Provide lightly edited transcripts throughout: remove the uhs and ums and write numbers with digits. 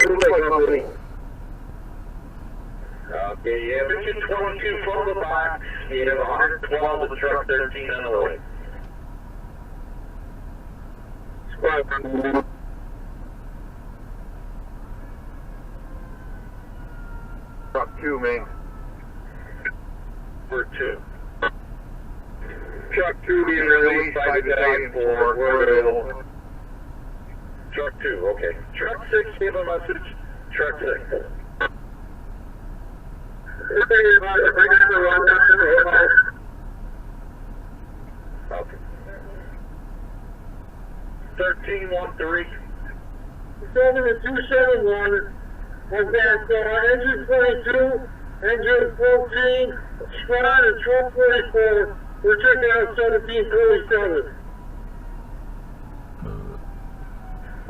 company. Okay, yeah, mission 22 from the box. You have 112 with truck 13 on the way. Squad. Truck 2, man. For 2. Truck 2 being released by Battalion 4. We're available. Truck 2, okay. Truck 6, give a message. Truck 6. Okay. 1313. Over to 271. We've got engine 22, engine 14, squad and truck 44. We're checking out 1747.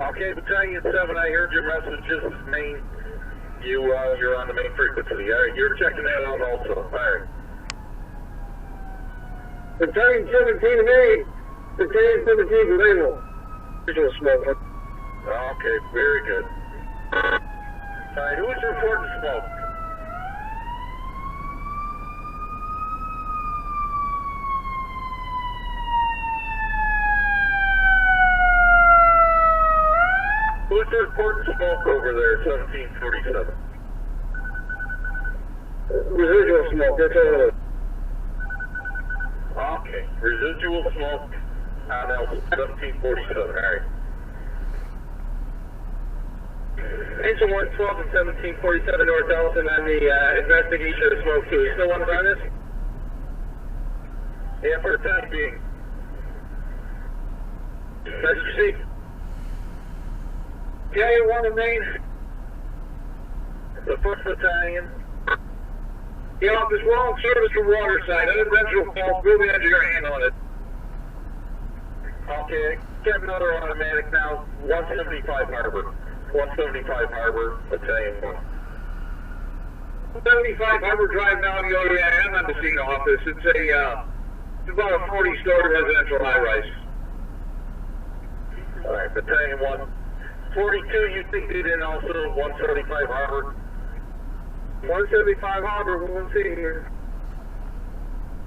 Okay, Battalion 7, I heard your messages. Main, you're on the main frequency. All right, you're checking that out also. All right. Battalion 17 A, Battalion 17 available. Visual smoke. Okay, very good. All right, who's reporting smoke? Who's reporting smoke over there, 1747? Residual smoke, that's all it is. Okay, residual smoke on Elston, 1747, all right. Engine 112 and 1747 North Elston on the investigation of the smoke too. You still want to run this? Yeah, for the time being. Message received. Battalion 1 in Maine. The 1st Battalion. The office wrong service from water side. Unintentional fault. We'll be under your hand on it. Okay, get another automatic now. 175 Harbor. 175 Harbor, Battalion 1. 75 Harbor Drive now. I'm on the scene office. It's about a 40-story residential high-rise. All right, Battalion 1. 42, you think they did also 175 Harbor? 175 Harbor, we'll see here.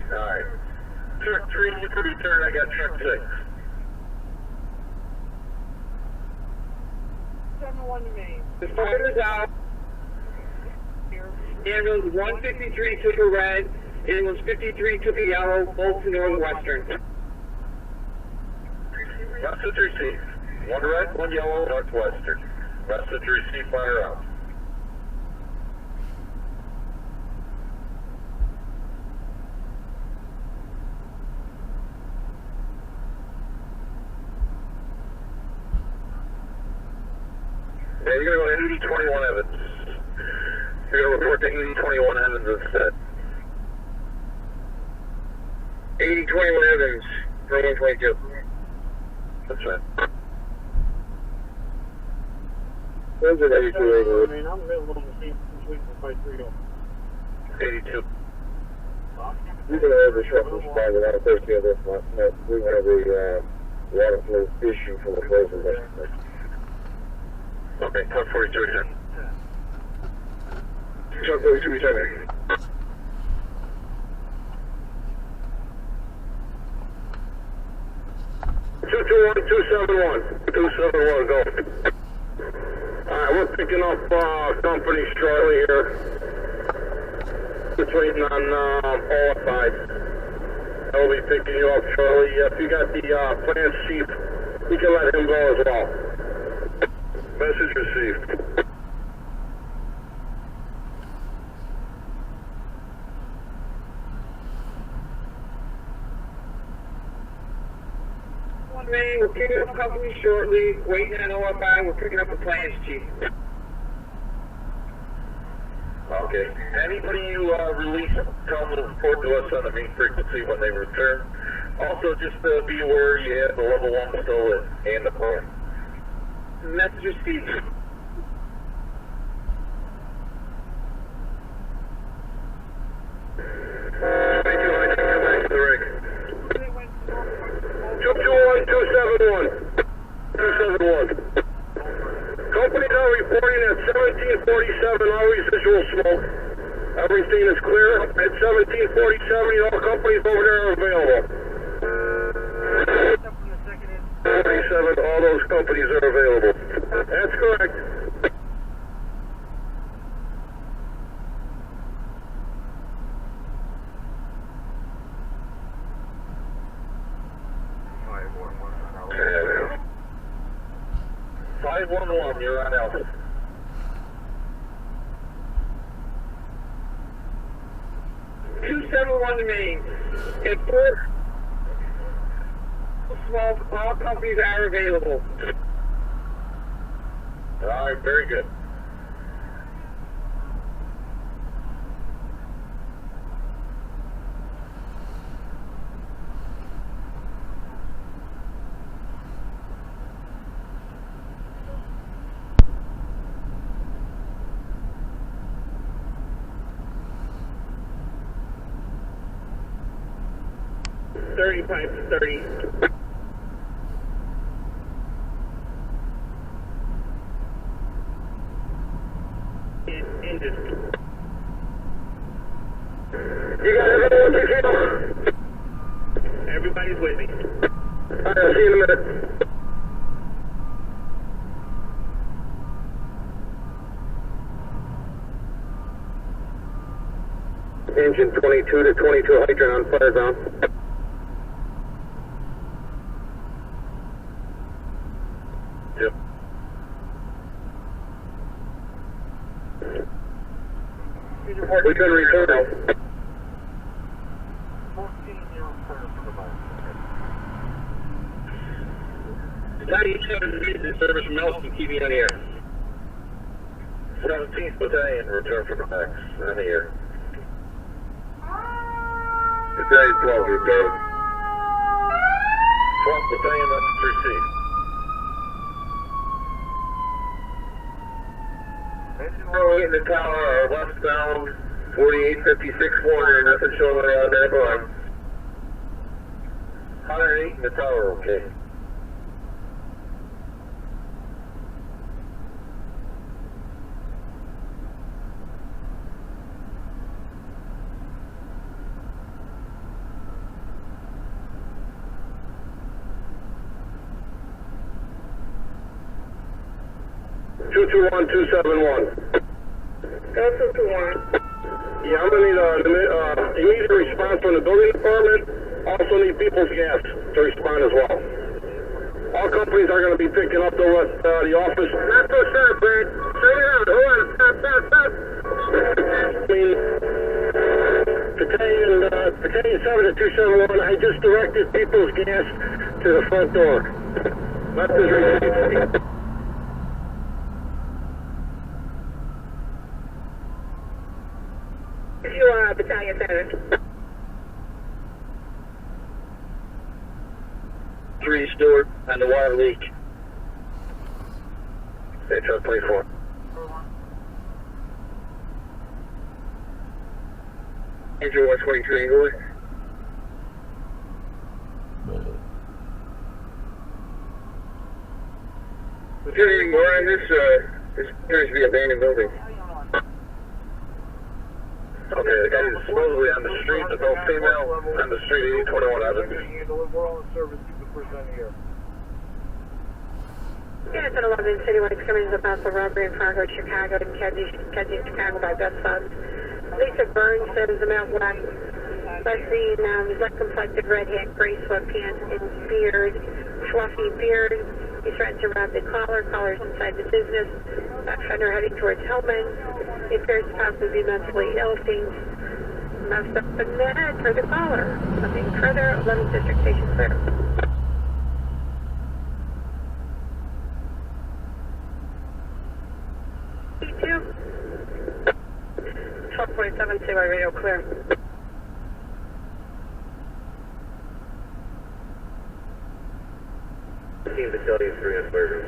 All right. Truck 3, you can return. I got truck 6. 71 to Maine. The fire is out. Ambulance 153 took a red. Ambulance 53 took a yellow. Both to Northwestern. Message received. 1 red, 1 yellow, Northwestern. Message received, fire out. Yeah, you're going to go to 8021 Evans. You're going to report to 8021 Evans instead. 8021 Evans, 2122. That's right. Those are 82 I mean, I'm available to see between the 530. 82. You can have the short respond without a 13 of this month. We have a water flow issue for the closing estimate. Okay, truck 42 return. Truck 42 returning. Two 271, go. Alright, we're picking up company Charlie here. Just waiting on all sides. I'll be picking you up, Charlie. If you got the plans chief, you can let him go as well. Message received. We're picking up company shortly, waiting on OFI, we're picking up the plans chief. Okay. Anybody you release, tell them to report to us on the main frequency when they return. Also, just be aware you have the level 1 still and the plan. Message received. Thank you. I think you're back to the rig. 221, 271. 271. Company companies are reporting at 1747 all residual smoke. Everything is clear. At 1747, all companies over there are available. 47, all those companies are available. That's correct. Okay. 511, you're on Alpha. Main. At 4 small, all companies are available. All right, very good. Thirty-five to 30. Ended. You got everyone to kill? Everybody's with me. All right, I'll see you in a minute. Engine 22 to 22 hydrant on firebound. Yep. We can return out. 97 is service from Elston Ave on the air. 17th Battalion, return from the max, on the air. Battalion 12, return. 12th Battalion, message received. We're in the tower, westbound, 4856 Warner, nothing showing around there below. 108 in the tower, okay. Two 21271. Go to 2-1. Yeah, I'm gonna need immediate response from the building department. Also need people's gas to respond as well. All companies are gonna be picking up the office. Not so sharp, Brad. Slow down. Hold on. Stop. I mean, Battalion 7 to 271. I just directed people's gas to the front door. Left is received. You Battalion 7. 3 Stewart on the water leak. HR 24. Angel 123 Inglewood. Lieutenant, we're on this appears to be abandoned building. Okay, the guy is supposedly on the street, the adult female, on the street, 821 Avenue. We're all in service, keep the first on the air. Yeah, it's at 11 Citywide coming to the possible robbery in Fargo, Chicago, and Kedzie, Chicago by best funds. Lisa Burns says the Mount West. Last seen, black complected, red hat, gray sweatpants, and beard, fluffy beard. He threatened to rob the caller. Caller's inside the business. Fender heading towards Hellman. He appears to possibly be mentally ill. Things messed up in the head for the caller. Nothing further. 11th District Station clear. P2. 1247, CY radio clear. Battalion 3 on Burger.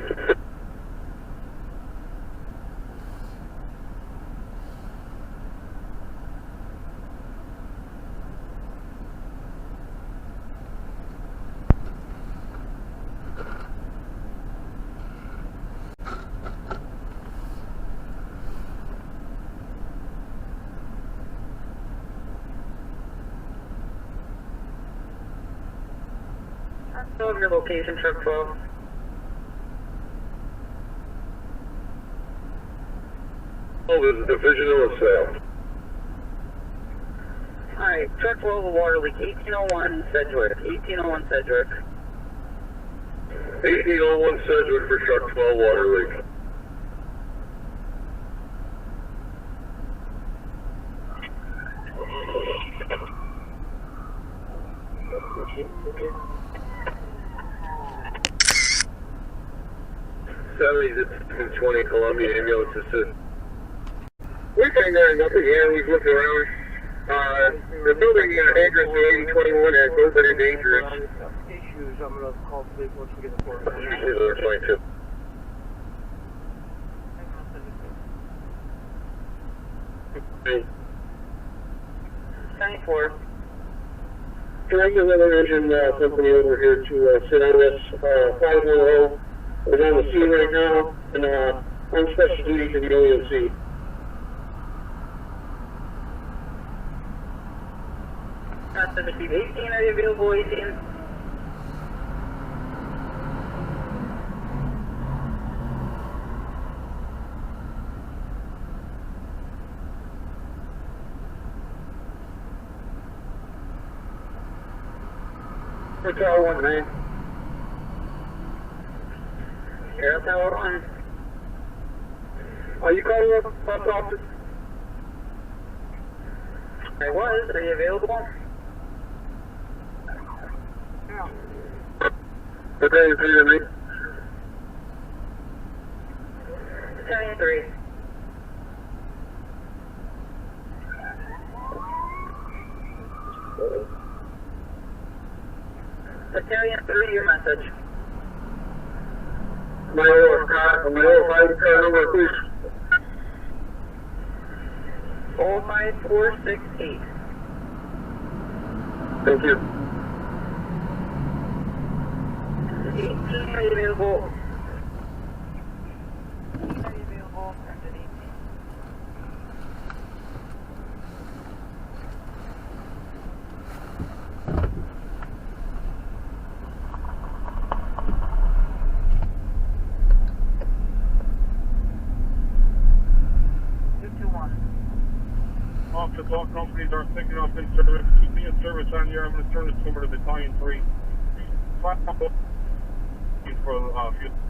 still have your location, truck 12. Oh, there's a division of the sale. Alright, truck 12, a water leak, 1801 Sedgwick, 1801 Sedgwick. 1801 Sedgwick for truck 12 water leak. It's 20 Columbia ambulance assist. We came there and nothing here. We've looked around. The building address is 8021 has open and dangerous. Issues, I'm going to call police once we get the report. Usually they're 22. Hey. 94. Can I get another engine company over here to sit on this 510? We're on the scene right now, and on special duty for the OEMC. That's the receive 18, are you available, 18? Hotel 1, man. Air Tower 1. Are you calling up bus office? I was, are you available? Okay, you hear me? 73. Battalion 3, your message. My old car number, please. 05468. Thank you. 18, are you available? Officers, all companies are thinking of in service. Keep me in service on here. I'm going to turn this over to Battalion 3. For fuel.